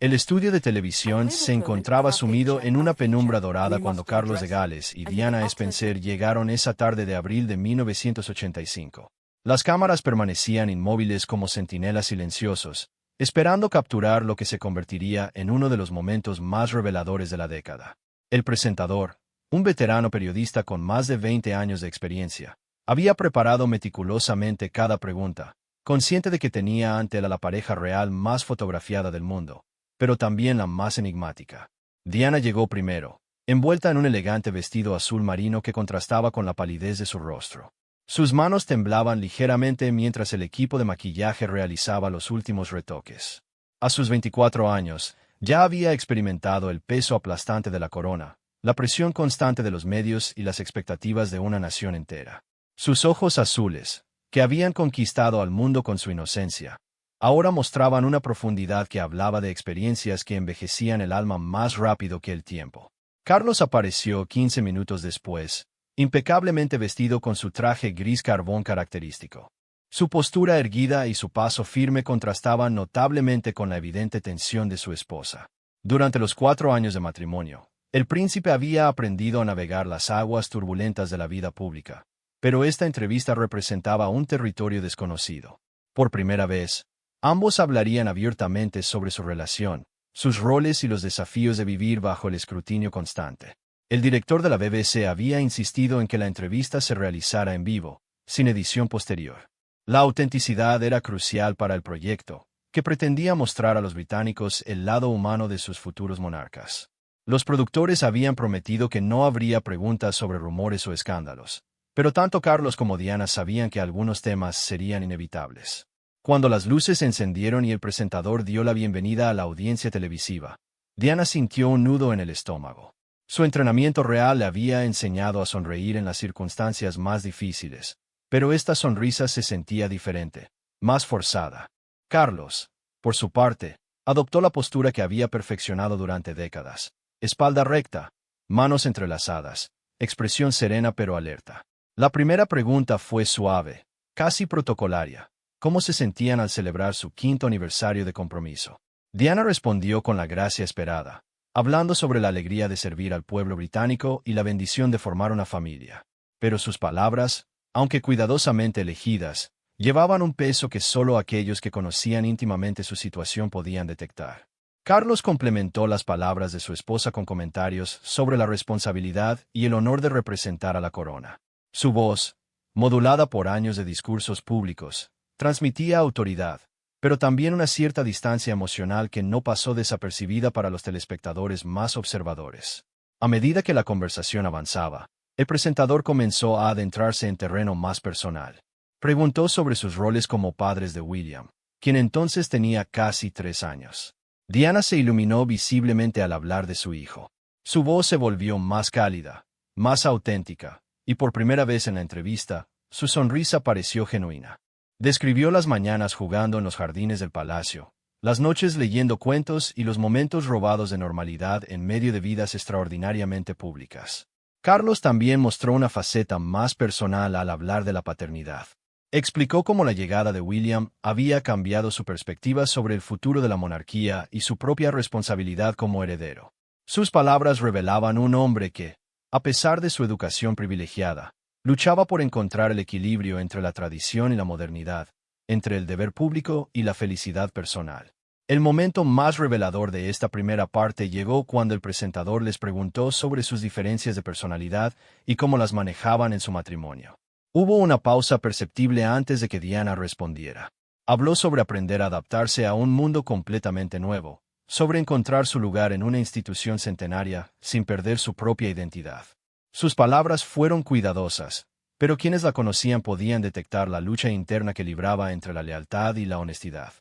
El estudio de televisión se encontraba sumido en una penumbra dorada cuando Carlos de Gales y Diana Spencer llegaron esa tarde de abril de 1985. Las cámaras permanecían inmóviles como centinelas silenciosos, esperando capturar lo que se convertiría en uno de los momentos más reveladores de la década. El presentador, un veterano periodista con más de 20 años de experiencia, había preparado meticulosamente cada pregunta, consciente de que tenía ante él a la pareja real más fotografiada del mundo, pero también la más enigmática. Diana llegó primero, envuelta en un elegante vestido azul marino que contrastaba con la palidez de su rostro. Sus manos temblaban ligeramente mientras el equipo de maquillaje realizaba los últimos retoques. A sus 24 años, ya había experimentado el peso aplastante de la corona, la presión constante de los medios y las expectativas de una nación entera. Sus ojos azules, que habían conquistado al mundo con su inocencia, ahora mostraban una profundidad que hablaba de experiencias que envejecían el alma más rápido que el tiempo. Carlos apareció 15 minutos después, impecablemente vestido con su traje gris carbón característico. Su postura erguida y su paso firme contrastaban notablemente con la evidente tensión de su esposa. Durante los 4 años de matrimonio, el príncipe había aprendido a navegar las aguas turbulentas de la vida pública, pero esta entrevista representaba un territorio desconocido. Por primera vez, ambos hablarían abiertamente sobre su relación, sus roles y los desafíos de vivir bajo el escrutinio constante. El director de la BBC había insistido en que la entrevista se realizara en vivo, sin edición posterior. La autenticidad era crucial para el proyecto, que pretendía mostrar a los británicos el lado humano de sus futuros monarcas. Los productores habían prometido que no habría preguntas sobre rumores o escándalos, pero tanto Carlos como Diana sabían que algunos temas serían inevitables. Cuando las luces se encendieron y el presentador dio la bienvenida a la audiencia televisiva, Diana sintió un nudo en el estómago. Su entrenamiento real le había enseñado a sonreír en las circunstancias más difíciles, pero esta sonrisa se sentía diferente, más forzada. Carlos, por su parte, adoptó la postura que había perfeccionado durante décadas: espalda recta, manos entrelazadas, expresión serena pero alerta. La primera pregunta fue suave, casi protocolaria: ¿cómo se sentían al celebrar su 5º aniversario de compromiso? Diana respondió con la gracia esperada, hablando sobre la alegría de servir al pueblo británico y la bendición de formar una familia. Pero sus palabras, aunque cuidadosamente elegidas, llevaban un peso que solo aquellos que conocían íntimamente su situación podían detectar. Carlos complementó las palabras de su esposa con comentarios sobre la responsabilidad y el honor de representar a la corona. Su voz, modulada por años de discursos públicos, transmitía autoridad, pero también una cierta distancia emocional que no pasó desapercibida para los telespectadores más observadores. A medida que la conversación avanzaba, el presentador comenzó a adentrarse en terreno más personal. Preguntó sobre sus roles como padres de William, quien entonces tenía casi 3 años. Diana se iluminó visiblemente al hablar de su hijo. Su voz se volvió más cálida, más auténtica, y por primera vez en la entrevista, su sonrisa pareció genuina. Describió las mañanas jugando en los jardines del palacio, las noches leyendo cuentos y los momentos robados de normalidad en medio de vidas extraordinariamente públicas. Carlos también mostró una faceta más personal al hablar de la paternidad. Explicó cómo la llegada de William había cambiado su perspectiva sobre el futuro de la monarquía y su propia responsabilidad como heredero. Sus palabras revelaban un hombre que, a pesar de su educación privilegiada, luchaba por encontrar el equilibrio entre la tradición y la modernidad, entre el deber público y la felicidad personal. El momento más revelador de esta primera parte llegó cuando el presentador les preguntó sobre sus diferencias de personalidad y cómo las manejaban en su matrimonio. Hubo una pausa perceptible antes de que Diana respondiera. Habló sobre aprender a adaptarse a un mundo completamente nuevo, sobre encontrar su lugar en una institución centenaria sin perder su propia identidad. Sus palabras fueron cuidadosas, pero quienes la conocían podían detectar la lucha interna que libraba entre la lealtad y la honestidad.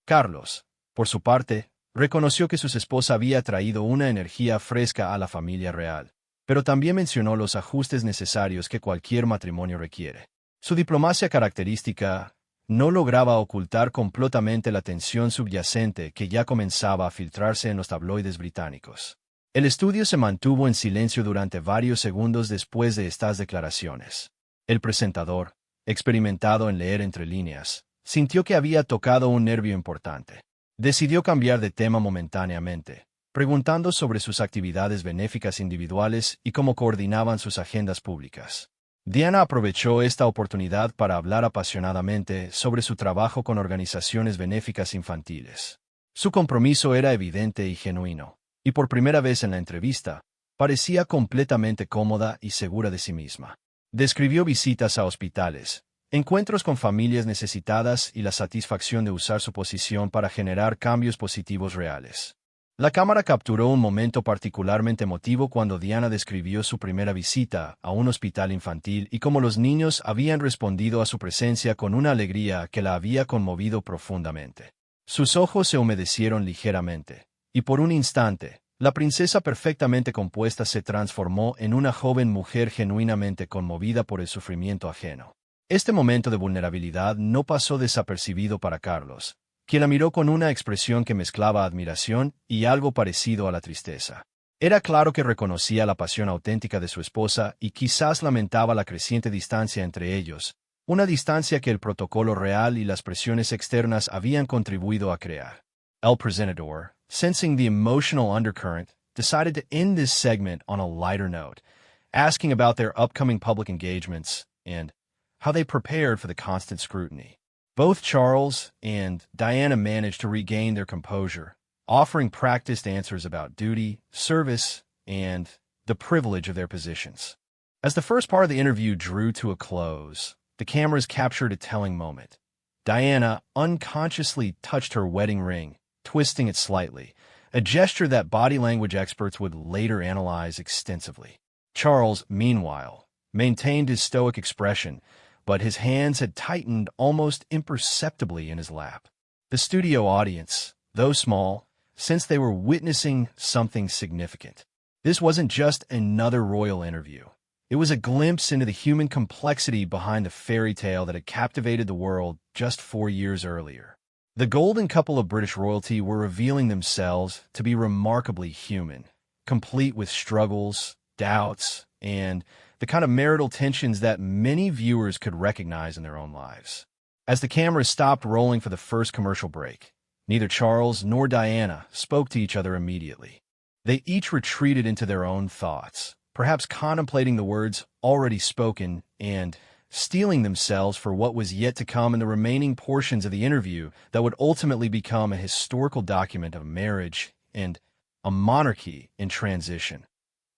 Carlos, por su parte, reconoció que su esposa había traído una energía fresca a la familia real, pero también mencionó los ajustes necesarios que cualquier matrimonio requiere. Su diplomacia característica no lograba ocultar completamente la tensión subyacente que ya comenzaba a filtrarse en los tabloides británicos. El estudio se mantuvo en silencio durante varios segundos después de estas declaraciones. El presentador, experimentado en leer entre líneas, sintió que había tocado un nervio importante. Decidió cambiar de tema momentáneamente, preguntando sobre sus actividades benéficas individuales y cómo coordinaban sus agendas públicas. Diana aprovechó esta oportunidad para hablar apasionadamente sobre su trabajo con organizaciones benéficas infantiles. Su compromiso era evidente y genuino, y por primera vez en la entrevista, parecía completamente cómoda y segura de sí misma. Describió visitas a hospitales, encuentros con familias necesitadas y la satisfacción de usar su posición para generar cambios positivos reales. La cámara capturó un momento particularmente emotivo cuando Diana describió su primera visita a un hospital infantil y cómo los niños habían respondido a su presencia con una alegría que la había conmovido profundamente. Sus ojos se humedecieron ligeramente, y por un instante, la princesa perfectamente compuesta se transformó en una joven mujer genuinamente conmovida por el sufrimiento ajeno. Este momento de vulnerabilidad no pasó desapercibido para Carlos, quien la miró con una expresión que mezclaba admiración y algo parecido a la tristeza. Era claro que reconocía la pasión auténtica de su esposa y quizás lamentaba la creciente distancia entre ellos, una distancia que el protocolo real y las presiones externas habían contribuido a crear. El presentador, sensing the emotional undercurrent, decided to end this segment on a lighter note, asking about their upcoming public engagements and how they prepared for the constant scrutiny. Both Charles and Diana managed to regain their composure, offering practiced answers about duty, service, and the privilege of their positions. As the first part of the interview drew to a close, the cameras captured a telling moment. Diana unconsciously touched her wedding ring, twisting it slightly, a gesture that body language experts would later analyze extensively. Charles, meanwhile, maintained his stoic expression, but his hands had tightened almost imperceptibly in his lap. The studio audience, though small, sensed they were witnessing something significant. This wasn't just another royal interview. It was a glimpse into the human complexity behind the fairy tale that had captivated the world just 4 years earlier. The golden couple of British royalty were revealing themselves to be remarkably human, complete with struggles, doubts, and the kind of marital tensions that many viewers could recognize in their own lives. As the cameras stopped rolling for the first commercial break, neither Charles nor Diana spoke to each other immediately. They each retreated into their own thoughts, perhaps contemplating the words already spoken and steeling themselves for what was yet to come in the remaining portions of the interview that would ultimately become a historical document of marriage and a monarchy in transition.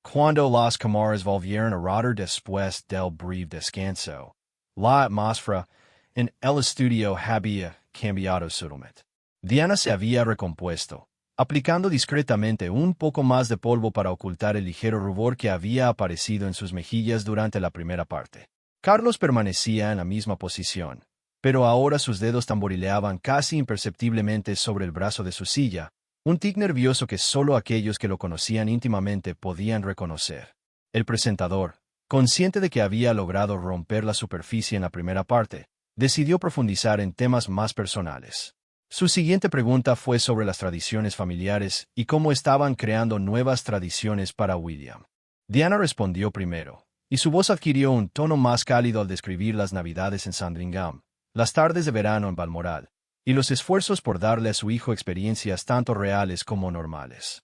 Cuando las cámaras volvieron a rodar después del breve descanso, la atmósfera en el estudio había cambiado sutilmente. Diana se había recompuesto, aplicando discretamente un poco más de polvo para ocultar el ligero rubor que había aparecido en sus mejillas durante la primera parte. Carlos permanecía en la misma posición, pero ahora sus dedos tamborileaban casi imperceptiblemente sobre el brazo de su silla, un tic nervioso que solo aquellos que lo conocían íntimamente podían reconocer. El presentador, consciente de que había logrado romper la superficie en la primera parte, decidió profundizar en temas más personales. Su siguiente pregunta fue sobre las tradiciones familiares y cómo estaban creando nuevas tradiciones para William. Diana respondió primero, y su voz adquirió un tono más cálido al describir las Navidades en Sandringham, las tardes de verano en Balmoral, y los esfuerzos por darle a su hijo experiencias tanto reales como normales.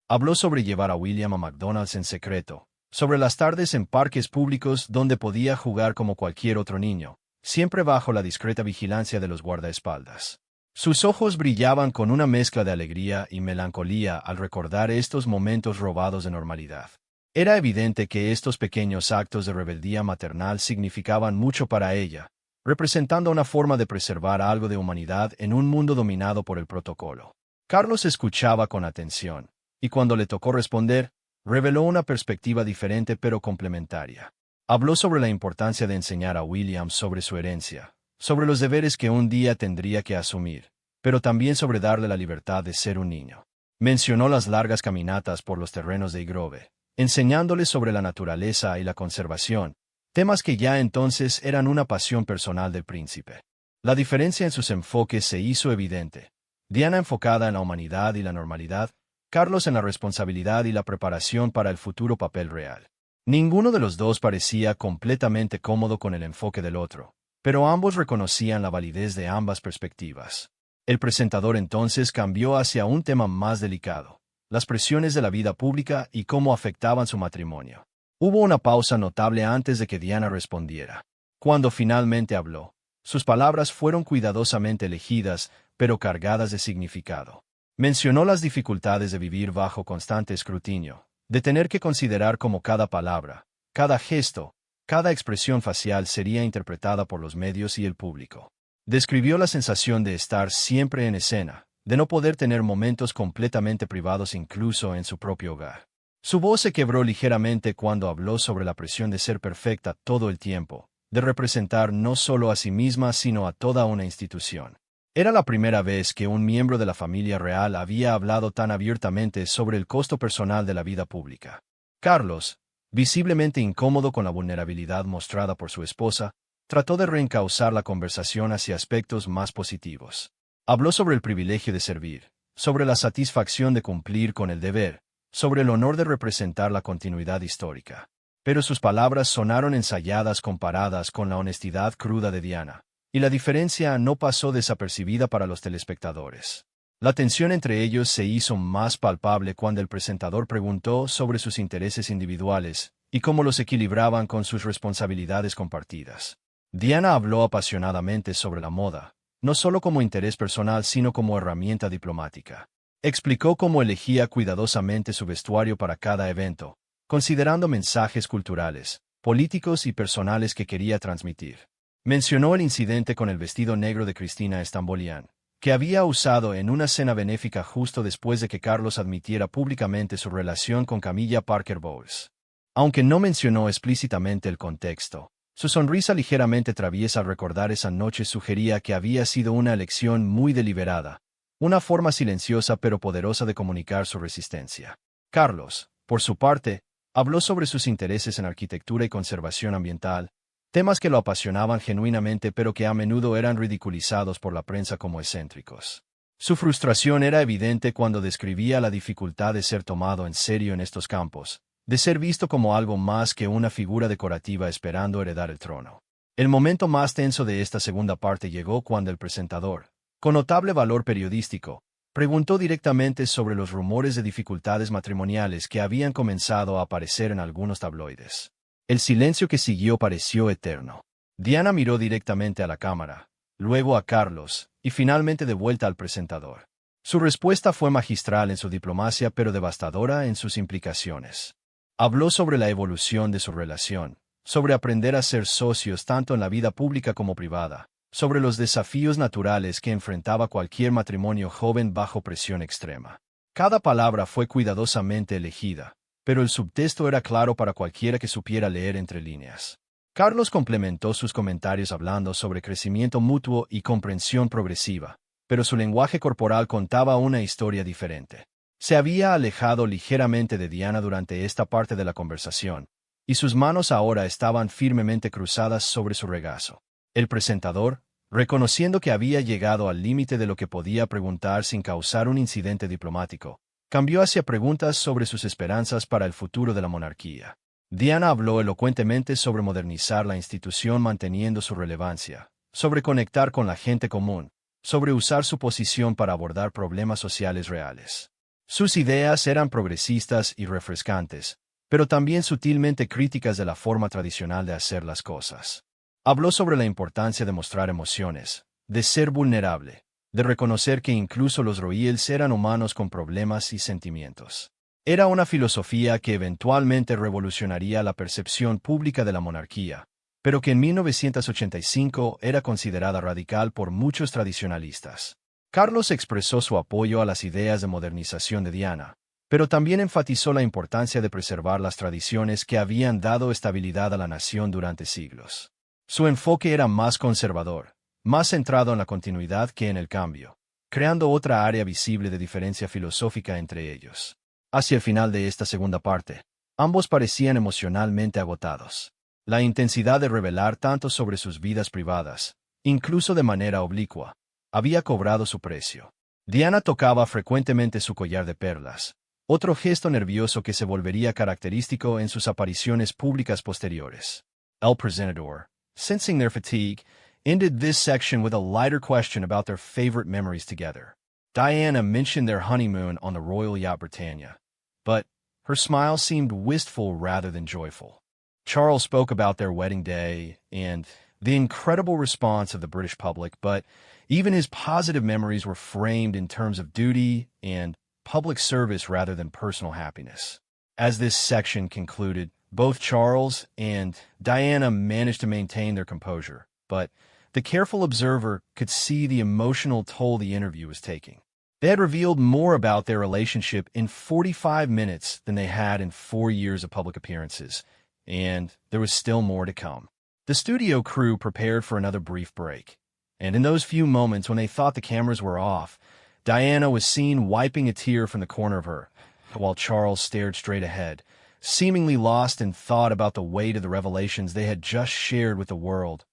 Habló sobre llevar a William a McDonald's en secreto, sobre las tardes en parques públicos donde podía jugar como cualquier otro niño, siempre bajo la discreta vigilancia de los guardaespaldas. Sus ojos brillaban con una mezcla de alegría y melancolía al recordar estos momentos robados de normalidad. Era evidente que estos pequeños actos de rebeldía maternal significaban mucho para ella, representando una forma de preservar algo de humanidad en un mundo dominado por el protocolo. Carlos escuchaba con atención, y cuando le tocó responder, reveló una perspectiva diferente pero complementaria. Habló sobre la importancia de enseñar a William sobre su herencia, sobre los deberes que un día tendría que asumir, pero también sobre darle la libertad de ser un niño. Mencionó las largas caminatas por los terrenos de Higrove, enseñándole sobre la naturaleza y la conservación, temas que ya entonces eran una pasión personal del príncipe. La diferencia en sus enfoques se hizo evidente. Diana enfocada en la humanidad y la normalidad, Carlos en la responsabilidad y la preparación para el futuro papel real. Ninguno de los dos parecía completamente cómodo con el enfoque del otro, pero ambos reconocían la validez de ambas perspectivas. El presentador entonces cambió hacia un tema más delicado: las presiones de la vida pública y cómo afectaban su matrimonio. Hubo una pausa notable antes de que Diana respondiera. Cuando finalmente habló, sus palabras fueron cuidadosamente elegidas, pero cargadas de significado. Mencionó las dificultades de vivir bajo constante escrutinio, de tener que considerar cómo cada palabra, cada gesto, cada expresión facial sería interpretada por los medios y el público. Describió la sensación de estar siempre en escena, de no poder tener momentos completamente privados incluso en su propio hogar. Su voz se quebró ligeramente cuando habló sobre la presión de ser perfecta todo el tiempo, de representar no solo a sí misma sino a toda una institución. Era la primera vez que un miembro de la familia real había hablado tan abiertamente sobre el costo personal de la vida pública. Carlos, visiblemente incómodo con la vulnerabilidad mostrada por su esposa, trató de reencauzar la conversación hacia aspectos más positivos. Habló sobre el privilegio de servir, sobre la satisfacción de cumplir con el deber, sobre el honor de representar la continuidad histórica. Pero sus palabras sonaron ensayadas comparadas con la honestidad cruda de Diana, y la diferencia no pasó desapercibida para los telespectadores. La tensión entre ellos se hizo más palpable cuando el presentador preguntó sobre sus intereses individuales y cómo los equilibraban con sus responsabilidades compartidas. Diana habló apasionadamente sobre la moda, no solo como interés personal sino como herramienta diplomática. Explicó cómo elegía cuidadosamente su vestuario para cada evento, considerando mensajes culturales, políticos y personales que quería transmitir. Mencionó el incidente con el vestido negro de Cristina Stambolian, que había usado en una cena benéfica justo después de que Carlos admitiera públicamente su relación con Camilla Parker Bowles. Aunque no mencionó explícitamente el contexto, su sonrisa ligeramente traviesa al recordar esa noche sugería que había sido una elección muy deliberada, una forma silenciosa pero poderosa de comunicar su resistencia. Carlos, por su parte, habló sobre sus intereses en arquitectura y conservación ambiental, temas que lo apasionaban genuinamente pero que a menudo eran ridiculizados por la prensa como excéntricos. Su frustración era evidente cuando describía la dificultad de ser tomado en serio en estos campos, de ser visto como algo más que una figura decorativa esperando heredar el trono. El momento más tenso de esta segunda parte llegó cuando el presentador, con notable valor periodístico, preguntó directamente sobre los rumores de dificultades matrimoniales que habían comenzado a aparecer en algunos tabloides. El silencio que siguió pareció eterno. Diana miró directamente a la cámara, luego a Carlos, y finalmente de vuelta al presentador. Su respuesta fue magistral en su diplomacia pero devastadora en sus implicaciones. Habló sobre la evolución de su relación, sobre aprender a ser socios tanto en la vida pública como privada, sobre los desafíos naturales que enfrentaba cualquier matrimonio joven bajo presión extrema. Cada palabra fue cuidadosamente elegida, pero el subtexto era claro para cualquiera que supiera leer entre líneas. Carlos complementó sus comentarios hablando sobre crecimiento mutuo y comprensión progresiva, pero su lenguaje corporal contaba una historia diferente. Se había alejado ligeramente de Diana durante esta parte de la conversación, y sus manos ahora estaban firmemente cruzadas sobre su regazo. El presentador, reconociendo que había llegado al límite de lo que podía preguntar sin causar un incidente diplomático, cambió hacia preguntas sobre sus esperanzas para el futuro de la monarquía. Diana habló elocuentemente sobre modernizar la institución manteniendo su relevancia, sobre conectar con la gente común, sobre usar su posición para abordar problemas sociales reales. Sus ideas eran progresistas y refrescantes, pero también sutilmente críticas de la forma tradicional de hacer las cosas. Habló sobre la importancia de mostrar emociones, de ser vulnerable, de reconocer que incluso los royals eran humanos con problemas y sentimientos. Era una filosofía que eventualmente revolucionaría la percepción pública de la monarquía, pero que en 1985 era considerada radical por muchos tradicionalistas. Carlos expresó su apoyo a las ideas de modernización de Diana, pero también enfatizó la importancia de preservar las tradiciones que habían dado estabilidad a la nación durante siglos. Su enfoque era más conservador, más centrado en la continuidad que en el cambio, creando otra área visible de diferencia filosófica entre ellos. Hacia el final de esta segunda parte, ambos parecían emocionalmente agotados. La intensidad de revelar tanto sobre sus vidas privadas, incluso de manera oblicua, había cobrado su precio. Diana tocaba frecuentemente su collar de perlas, otro gesto nervioso que se volvería característico en sus apariciones públicas posteriores. El presentador, sensing their fatigue, ended this section with a lighter question about their favorite memories together. Diana mentioned their honeymoon on the Royal Yacht Britannia, but her smile seemed wistful rather than joyful. Charles spoke about their wedding day and the incredible response of the British public, but even his positive memories were framed in terms of duty and public service rather than personal happiness. As this section concluded, both Charles and Diana managed to maintain their composure, but the careful observer could see the emotional toll the interview was taking. They had revealed more about their relationship in 45 minutes than they had in 4 years of public appearances, and there was still more to come. The studio crew prepared for another brief break, and in those few moments when they thought the cameras were off, Diana was seen wiping a tear from the corner of her, while Charles stared straight ahead, seemingly lost in thought about the weight of the revelations they had just shared with the world.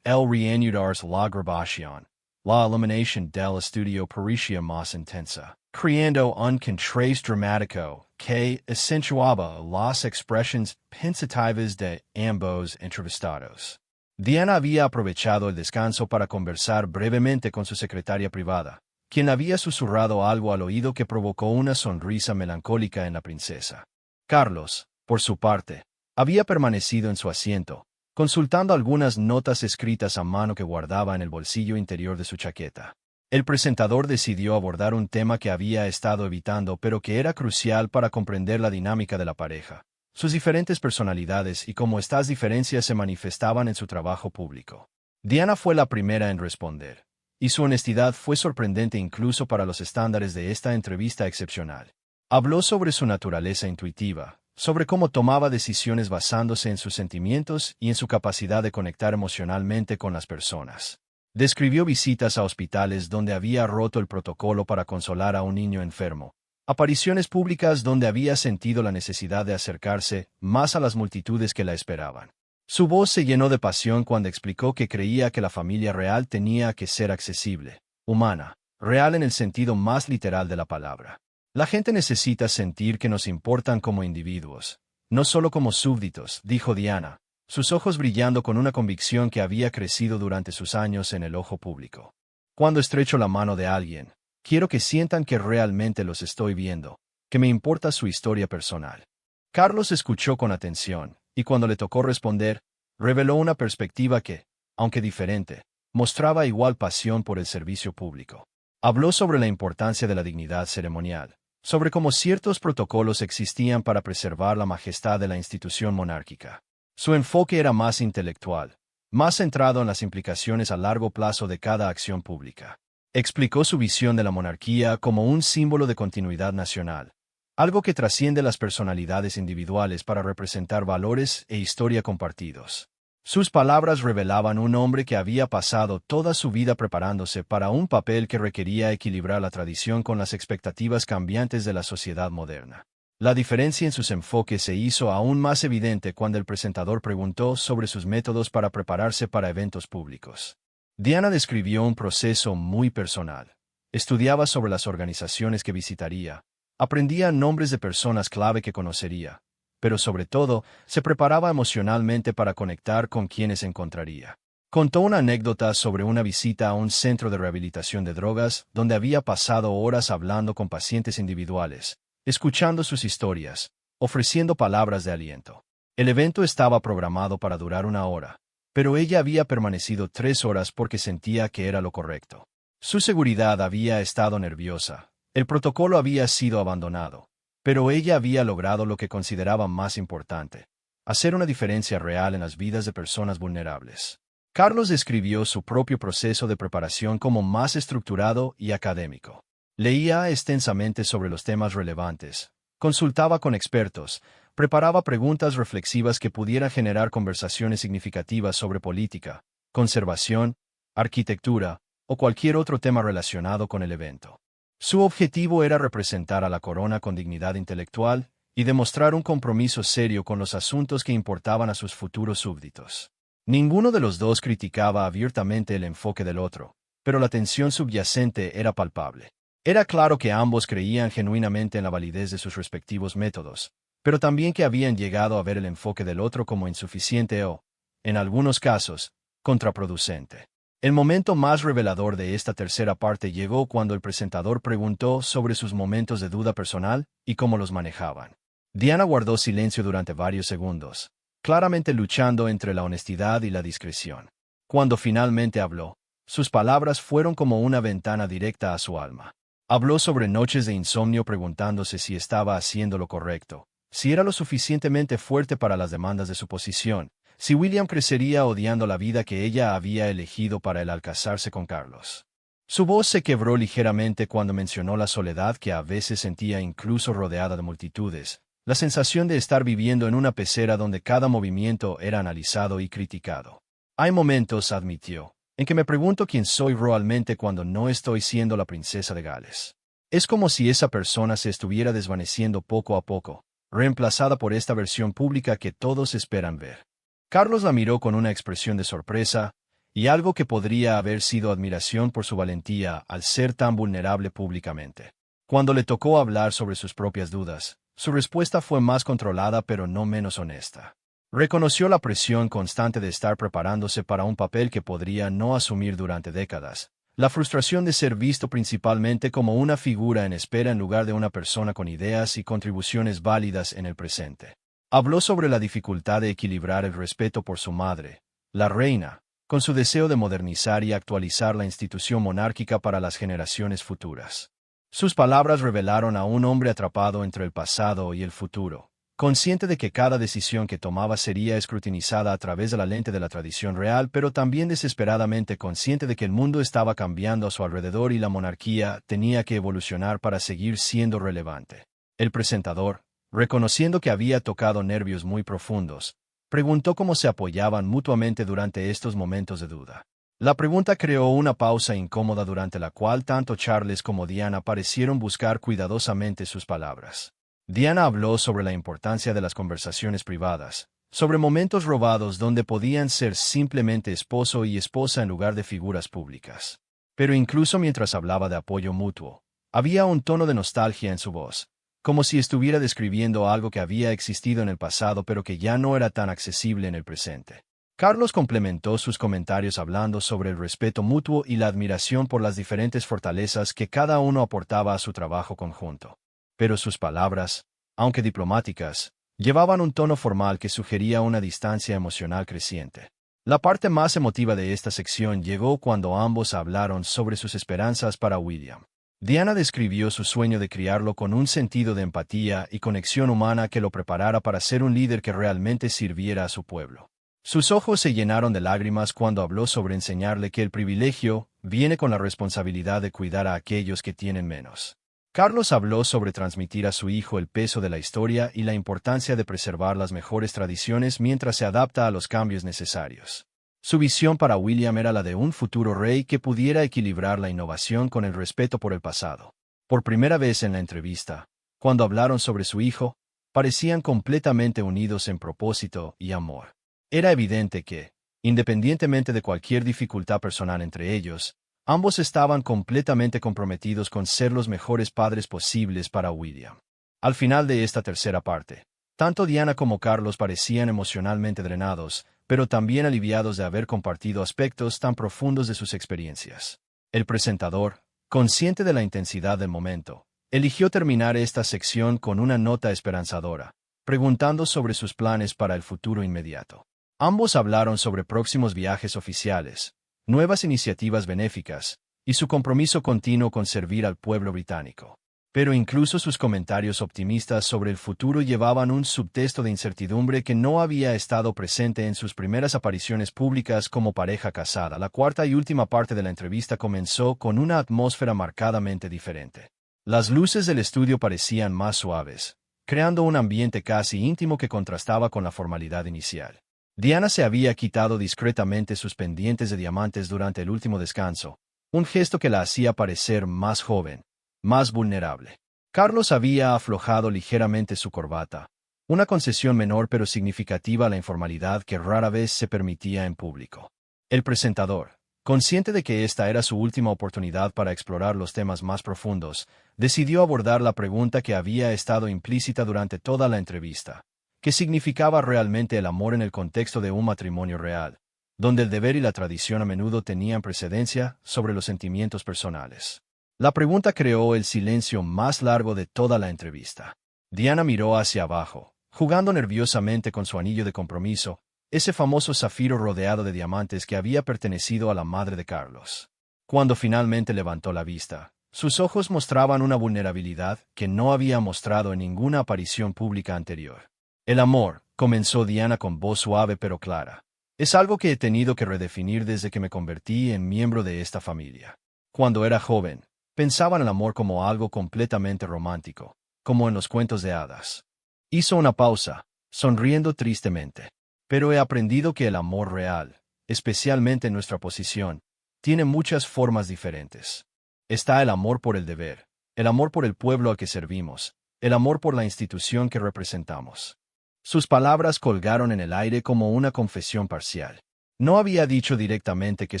El reanudarse la grabación, la eliminación del estudio parecía más intensa, creando un contraste dramático que acentuaba las expresiones pensativas de ambos entrevistados. Diana había aprovechado el descanso para conversar brevemente con su secretaria privada, quien había susurrado algo al oído que provocó una sonrisa melancólica en la princesa. Carlos, por su parte, había permanecido en su asiento, consultando algunas notas escritas a mano que guardaba en el bolsillo interior de su chaqueta. El presentador decidió abordar un tema que había estado evitando pero que era crucial para comprender la dinámica de la pareja, sus diferentes personalidades y cómo estas diferencias se manifestaban en su trabajo público. Diana fue la primera en responder, y su honestidad fue sorprendente incluso para los estándares de esta entrevista excepcional. Habló sobre su naturaleza intuitiva, sobre cómo tomaba decisiones basándose en sus sentimientos y en su capacidad de conectar emocionalmente con las personas. Describió visitas a hospitales donde había roto el protocolo para consolar a un niño enfermo, apariciones públicas donde había sentido la necesidad de acercarse más a las multitudes que la esperaban. Su voz se llenó de pasión cuando explicó que creía que la familia real tenía que ser accesible, humana, real en el sentido más literal de la palabra. La gente necesita sentir que nos importan como individuos, no solo como súbditos, dijo Diana, sus ojos brillando con una convicción que había crecido durante sus años en el ojo público. Cuando estrecho la mano de alguien, quiero que sientan que realmente los estoy viendo, que me importa su historia personal. Carlos escuchó con atención, y cuando le tocó responder, reveló una perspectiva que, aunque diferente, mostraba igual pasión por el servicio público. Habló sobre la importancia de la dignidad ceremonial, sobre cómo ciertos protocolos existían para preservar la majestad de la institución monárquica. Su enfoque era más intelectual, más centrado en las implicaciones a largo plazo de cada acción pública. Explicó su visión de la monarquía como un símbolo de continuidad nacional, algo que trasciende las personalidades individuales para representar valores e historia compartidos. Sus palabras revelaban un hombre que había pasado toda su vida preparándose para un papel que requería equilibrar la tradición con las expectativas cambiantes de la sociedad moderna. La diferencia en sus enfoques se hizo aún más evidente cuando el presentador preguntó sobre sus métodos para prepararse para eventos públicos. Diana describió un proceso muy personal. Estudiaba sobre las organizaciones que visitaría, aprendía nombres de personas clave que conocería, pero sobre todo, se preparaba emocionalmente para conectar con quienes encontraría. Contó una anécdota sobre una visita a un centro de rehabilitación de drogas donde había pasado horas hablando con pacientes individuales, escuchando sus historias, ofreciendo palabras de aliento. El evento estaba programado para durar 1 hora, pero ella había permanecido 3 horas porque sentía que era lo correcto. Su seguridad había estado nerviosa, el protocolo había sido abandonado, pero ella había logrado lo que consideraba más importante, hacer una diferencia real en las vidas de personas vulnerables. Carlos describió su propio proceso de preparación como más estructurado y académico. Leía extensamente sobre los temas relevantes, consultaba con expertos, preparaba preguntas reflexivas que pudieran generar conversaciones significativas sobre política, conservación, arquitectura o cualquier otro tema relacionado con el evento. Su objetivo era representar a la corona con dignidad intelectual y demostrar un compromiso serio con los asuntos que importaban a sus futuros súbditos. Ninguno de los dos criticaba abiertamente el enfoque del otro, pero la tensión subyacente era palpable. Era claro que ambos creían genuinamente en la validez de sus respectivos métodos, pero también que habían llegado a ver el enfoque del otro como insuficiente o, en algunos casos, contraproducente. El momento más revelador de esta tercera parte llegó cuando el presentador preguntó sobre sus momentos de duda personal y cómo los manejaban. Diana guardó silencio durante varios segundos, claramente luchando entre la honestidad y la discreción. Cuando finalmente habló, sus palabras fueron como una ventana directa a su alma. Habló sobre noches de insomnio preguntándose si estaba haciendo lo correcto, si era lo suficientemente fuerte para las demandas de su posición, si William crecería odiando la vida que ella había elegido para el al casarse con Carlos. Su voz se quebró ligeramente cuando mencionó la soledad que a veces sentía incluso rodeada de multitudes, la sensación de estar viviendo en una pecera donde cada movimiento era analizado y criticado. Hay momentos, admitió, en que me pregunto quién soy realmente cuando no estoy siendo la princesa de Gales. Es como si esa persona se estuviera desvaneciendo poco a poco, reemplazada por esta versión pública que todos esperan ver. Carlos la miró con una expresión de sorpresa, y algo que podría haber sido admiración por su valentía al ser tan vulnerable públicamente. Cuando le tocó hablar sobre sus propias dudas, su respuesta fue más controlada pero no menos honesta. Reconoció la presión constante de estar preparándose para un papel que podría no asumir durante décadas, la frustración de ser visto principalmente como una figura en espera en lugar de una persona con ideas y contribuciones válidas en el presente. Habló sobre la dificultad de equilibrar el respeto por su madre, la reina, con su deseo de modernizar y actualizar la institución monárquica para las generaciones futuras. Sus palabras revelaron a un hombre atrapado entre el pasado y el futuro, consciente de que cada decisión que tomaba sería escrutinizada a través de la lente de la tradición real, pero también desesperadamente consciente de que el mundo estaba cambiando a su alrededor y la monarquía tenía que evolucionar para seguir siendo relevante. El presentador, reconociendo que había tocado nervios muy profundos, preguntó cómo se apoyaban mutuamente durante estos momentos de duda. La pregunta creó una pausa incómoda durante la cual tanto Charles como Diana parecieron buscar cuidadosamente sus palabras. Diana habló sobre la importancia de las conversaciones privadas, sobre momentos robados donde podían ser simplemente esposo y esposa en lugar de figuras públicas. Pero incluso mientras hablaba de apoyo mutuo, había un tono de nostalgia en su voz, como si estuviera describiendo algo que había existido en el pasado pero que ya no era tan accesible en el presente. Carlos complementó sus comentarios hablando sobre el respeto mutuo y la admiración por las diferentes fortalezas que cada uno aportaba a su trabajo conjunto. Pero sus palabras, aunque diplomáticas, llevaban un tono formal que sugería una distancia emocional creciente. La parte más emotiva de esta sección llegó cuando ambos hablaron sobre sus esperanzas para William. Diana describió su sueño de criarlo con un sentido de empatía y conexión humana que lo preparara para ser un líder que realmente sirviera a su pueblo. Sus ojos se llenaron de lágrimas cuando habló sobre enseñarle que el privilegio viene con la responsabilidad de cuidar a aquellos que tienen menos. Carlos habló sobre transmitir a su hijo el peso de la historia y la importancia de preservar las mejores tradiciones mientras se adapta a los cambios necesarios. Su visión para William era la de un futuro rey que pudiera equilibrar la innovación con el respeto por el pasado. Por primera vez en la entrevista, cuando hablaron sobre su hijo, parecían completamente unidos en propósito y amor. Era evidente que, independientemente de cualquier dificultad personal entre ellos, ambos estaban completamente comprometidos con ser los mejores padres posibles para William. Al final de esta tercera parte, tanto Diana como Carlos parecían emocionalmente drenados, pero también aliviados de haber compartido aspectos tan profundos de sus experiencias. El presentador, consciente de la intensidad del momento, eligió terminar esta sección con una nota esperanzadora, preguntando sobre sus planes para el futuro inmediato. Ambos hablaron sobre próximos viajes oficiales, nuevas iniciativas benéficas, y su compromiso continuo con servir al pueblo británico. Pero incluso sus comentarios optimistas sobre el futuro llevaban un subtexto de incertidumbre que no había estado presente en sus primeras apariciones públicas como pareja casada. La cuarta y última parte de la entrevista comenzó con una atmósfera marcadamente diferente. Las luces del estudio parecían más suaves, creando un ambiente casi íntimo que contrastaba con la formalidad inicial. Diana se había quitado discretamente sus pendientes de diamantes durante el último descanso, un gesto que la hacía parecer más joven, más vulnerable. Carlos había aflojado ligeramente su corbata, una concesión menor pero significativa a la informalidad que rara vez se permitía en público. El presentador, consciente de que esta era su última oportunidad para explorar los temas más profundos, decidió abordar la pregunta que había estado implícita durante toda la entrevista. ¿Qué significaba realmente el amor en el contexto de un matrimonio real? donde el deber y la tradición a menudo tenían precedencia sobre los sentimientos personales. La pregunta creó el silencio más largo de toda la entrevista. Diana miró hacia abajo, jugando nerviosamente con su anillo de compromiso, ese famoso zafiro rodeado de diamantes que había pertenecido a la madre de Carlos. Cuando finalmente levantó la vista, sus ojos mostraban una vulnerabilidad que no había mostrado en ninguna aparición pública anterior. El amor, comenzó Diana con voz suave pero clara, es algo que he tenido que redefinir desde que me convertí en miembro de esta familia. Cuando era joven, pensaba en el amor como algo completamente romántico, como en los cuentos de hadas. Hizo una pausa, sonriendo tristemente. Pero he aprendido que el amor real, especialmente en nuestra posición, tiene muchas formas diferentes. Está el amor por el deber, el amor por el pueblo al que servimos, el amor por la institución que representamos. Sus palabras colgaron en el aire como una confesión parcial. No había dicho directamente que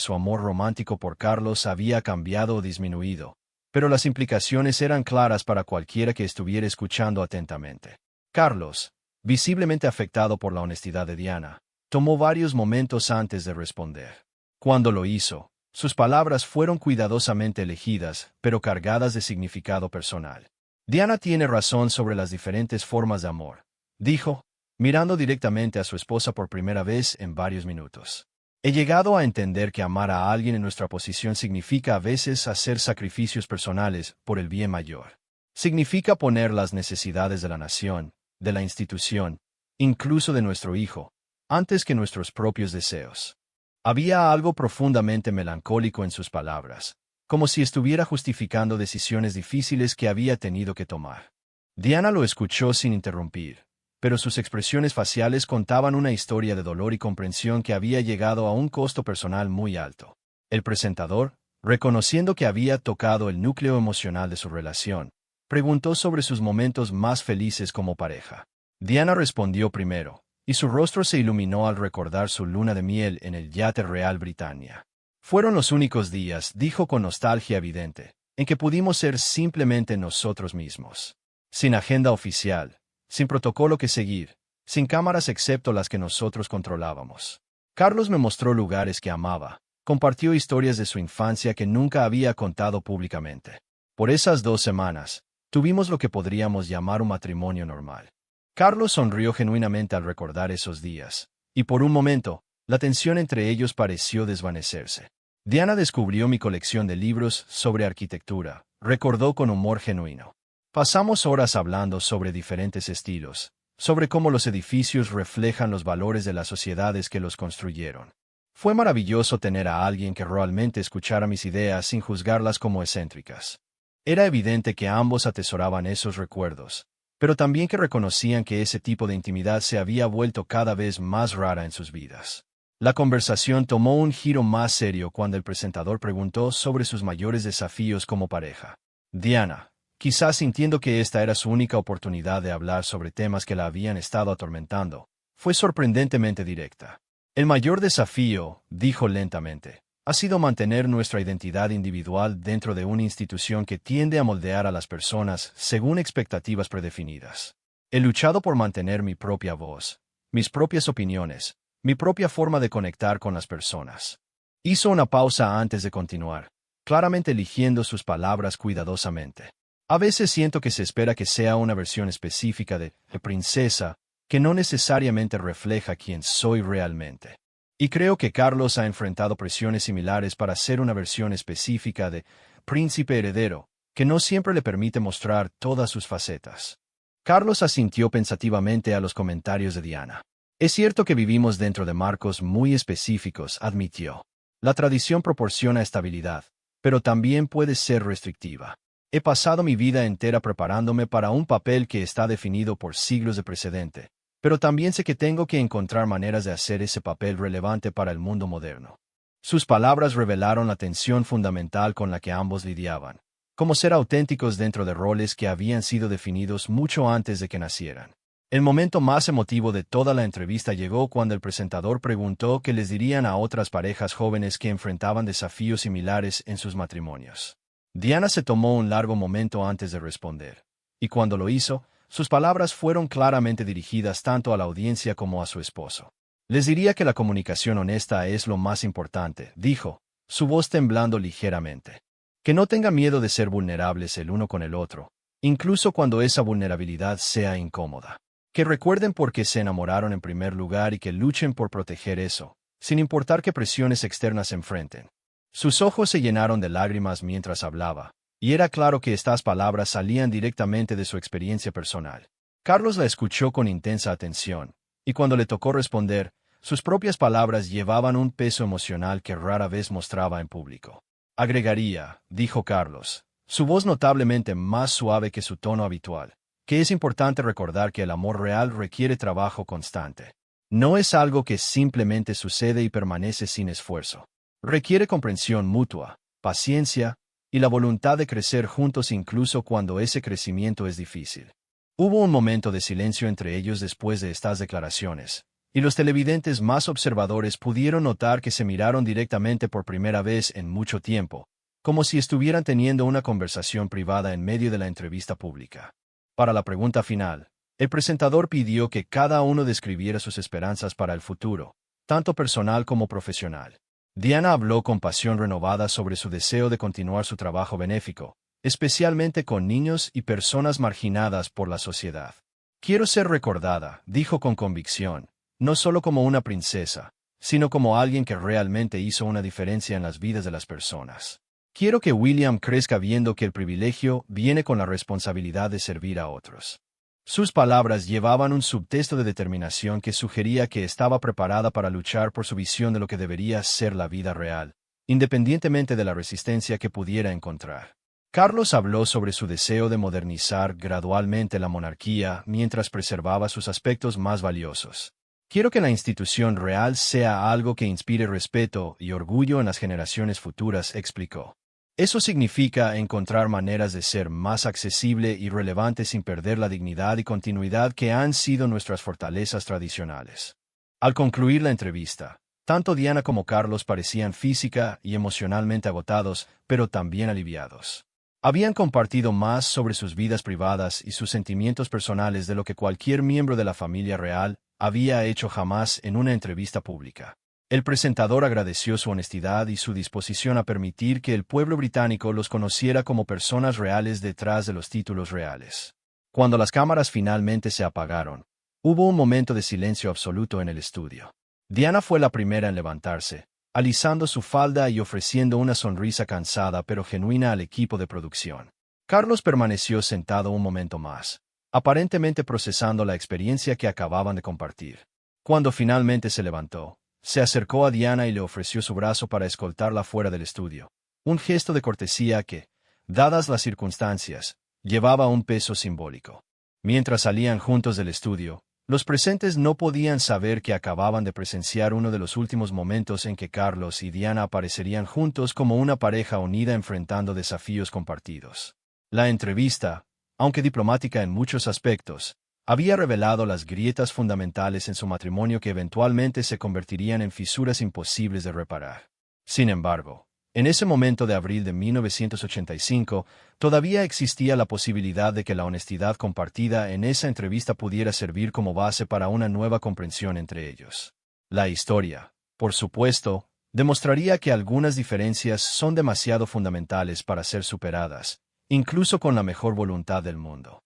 su amor romántico por Carlos había cambiado o disminuido, pero las implicaciones eran claras para cualquiera que estuviera escuchando atentamente. Carlos, visiblemente afectado por la honestidad de Diana, tomó varios momentos antes de responder. Cuando lo hizo, sus palabras fueron cuidadosamente elegidas, pero cargadas de significado personal. Diana tiene razón sobre las diferentes formas de amor, dijo, mirando directamente a su esposa por primera vez en varios minutos. He llegado a entender que amar a alguien en nuestra posición significa a veces hacer sacrificios personales por el bien mayor. Significa poner las necesidades de la nación, de la institución, incluso de nuestro hijo, antes que nuestros propios deseos. Había algo profundamente melancólico en sus palabras, como si estuviera justificando decisiones difíciles que había tenido que tomar. Diana lo escuchó sin interrumpir, pero sus expresiones faciales contaban una historia de dolor y comprensión que había llegado a un costo personal muy alto. El presentador, reconociendo que había tocado el núcleo emocional de su relación, preguntó sobre sus momentos más felices como pareja. Diana respondió primero, y su rostro se iluminó al recordar su luna de miel en el yate Real Britannia. Fueron los únicos días, dijo con nostalgia evidente, en que pudimos ser simplemente nosotros mismos. Sin agenda oficial, sin protocolo que seguir, sin cámaras excepto las que nosotros controlábamos. Carlos me mostró lugares que amaba, compartió historias de su infancia que nunca había contado públicamente. Por esas 2 semanas, tuvimos lo que podríamos llamar un matrimonio normal. Carlos sonrió genuinamente al recordar esos días, y por un momento, la tensión entre ellos pareció desvanecerse. Diana descubrió mi colección de libros sobre arquitectura, recordó con humor genuino. Pasamos horas hablando sobre diferentes estilos, sobre cómo los edificios reflejan los valores de las sociedades que los construyeron. Fue maravilloso tener a alguien que realmente escuchara mis ideas sin juzgarlas como excéntricas. Era evidente que ambos atesoraban esos recuerdos, pero también que reconocían que ese tipo de intimidad se había vuelto cada vez más rara en sus vidas. La conversación tomó un giro más serio cuando el presentador preguntó sobre sus mayores desafíos como pareja. Diana, quizás sintiendo que esta era su única oportunidad de hablar sobre temas que la habían estado atormentando, fue sorprendentemente directa. El mayor desafío, dijo lentamente, ha sido mantener nuestra identidad individual dentro de una institución que tiende a moldear a las personas según expectativas predefinidas. He luchado por mantener mi propia voz, mis propias opiniones, mi propia forma de conectar con las personas. Hizo una pausa antes de continuar, claramente eligiendo sus palabras cuidadosamente. A veces siento que se espera que sea una versión específica de princesa, que no necesariamente refleja quién soy realmente. Y creo que Carlos ha enfrentado presiones similares para ser una versión específica de príncipe heredero, que no siempre le permite mostrar todas sus facetas. Carlos asintió pensativamente a los comentarios de Diana. Es cierto que vivimos dentro de marcos muy específicos, admitió. La tradición proporciona estabilidad, pero también puede ser restrictiva. He pasado mi vida entera preparándome para un papel que está definido por siglos de precedente, pero también sé que tengo que encontrar maneras de hacer ese papel relevante para el mundo moderno. Sus palabras revelaron la tensión fundamental con la que ambos lidiaban, como ser auténticos dentro de roles que habían sido definidos mucho antes de que nacieran. El momento más emotivo de toda la entrevista llegó cuando el presentador preguntó qué les dirían a otras parejas jóvenes que enfrentaban desafíos similares en sus matrimonios. Diana se tomó un largo momento antes de responder, y cuando lo hizo, sus palabras fueron claramente dirigidas tanto a la audiencia como a su esposo. Les diría que la comunicación honesta es lo más importante, dijo, su voz temblando ligeramente. Que no tengan miedo de ser vulnerables el uno con el otro, incluso cuando esa vulnerabilidad sea incómoda. Que recuerden por qué se enamoraron en primer lugar y que luchen por proteger eso, sin importar qué presiones externas enfrenten. Sus ojos se llenaron de lágrimas mientras hablaba, y era claro que estas palabras salían directamente de su experiencia personal. Carlos la escuchó con intensa atención, y cuando le tocó responder, sus propias palabras llevaban un peso emocional que rara vez mostraba en público. Agregaría, dijo Carlos, su voz notablemente más suave que su tono habitual, que es importante recordar que el amor real requiere trabajo constante. No es algo que simplemente sucede y permanece sin esfuerzo. Requiere comprensión mutua, paciencia, y la voluntad de crecer juntos incluso cuando ese crecimiento es difícil. Hubo un momento de silencio entre ellos después de estas declaraciones, y los televidentes más observadores pudieron notar que se miraron directamente por primera vez en mucho tiempo, como si estuvieran teniendo una conversación privada en medio de la entrevista pública. Para la pregunta final, el presentador pidió que cada uno describiera sus esperanzas para el futuro, tanto personal como profesional. Diana habló con pasión renovada sobre su deseo de continuar su trabajo benéfico, especialmente con niños y personas marginadas por la sociedad. Quiero ser recordada, dijo con convicción, no solo como una princesa, sino como alguien que realmente hizo una diferencia en las vidas de las personas. Quiero que William crezca viendo que el privilegio viene con la responsabilidad de servir a otros. Sus palabras llevaban un subtexto de determinación que sugería que estaba preparada para luchar por su visión de lo que debería ser la vida real, independientemente de la resistencia que pudiera encontrar. Carlos habló sobre su deseo de modernizar gradualmente la monarquía mientras preservaba sus aspectos más valiosos. Quiero que la institución real sea algo que inspire respeto y orgullo en las generaciones futuras, explicó. Eso significa encontrar maneras de ser más accesible y relevante sin perder la dignidad y continuidad que han sido nuestras fortalezas tradicionales. Al concluir la entrevista, tanto Diana como Carlos parecían física y emocionalmente agotados, pero también aliviados. Habían compartido más sobre sus vidas privadas y sus sentimientos personales de lo que cualquier miembro de la familia real había hecho jamás en una entrevista pública. El presentador agradeció su honestidad y su disposición a permitir que el pueblo británico los conociera como personas reales detrás de los títulos reales. Cuando las cámaras finalmente se apagaron, hubo un momento de silencio absoluto en el estudio. Diana fue la primera en levantarse, alisando su falda y ofreciendo una sonrisa cansada pero genuina al equipo de producción. Carlos permaneció sentado un momento más, aparentemente procesando la experiencia que acababan de compartir. Cuando finalmente se levantó, se acercó a Diana y le ofreció su brazo para escoltarla fuera del estudio, un gesto de cortesía que, dadas las circunstancias, llevaba un peso simbólico. Mientras salían juntos del estudio, los presentes no podían saber que acababan de presenciar uno de los últimos momentos en que Carlos y Diana aparecerían juntos como una pareja unida enfrentando desafíos compartidos. La entrevista, aunque diplomática en muchos aspectos, había revelado las grietas fundamentales en su matrimonio que eventualmente se convertirían en fisuras imposibles de reparar. Sin embargo, en ese momento de abril de 1985, todavía existía la posibilidad de que la honestidad compartida en esa entrevista pudiera servir como base para una nueva comprensión entre ellos. La historia, por supuesto, demostraría que algunas diferencias son demasiado fundamentales para ser superadas, incluso con la mejor voluntad del mundo.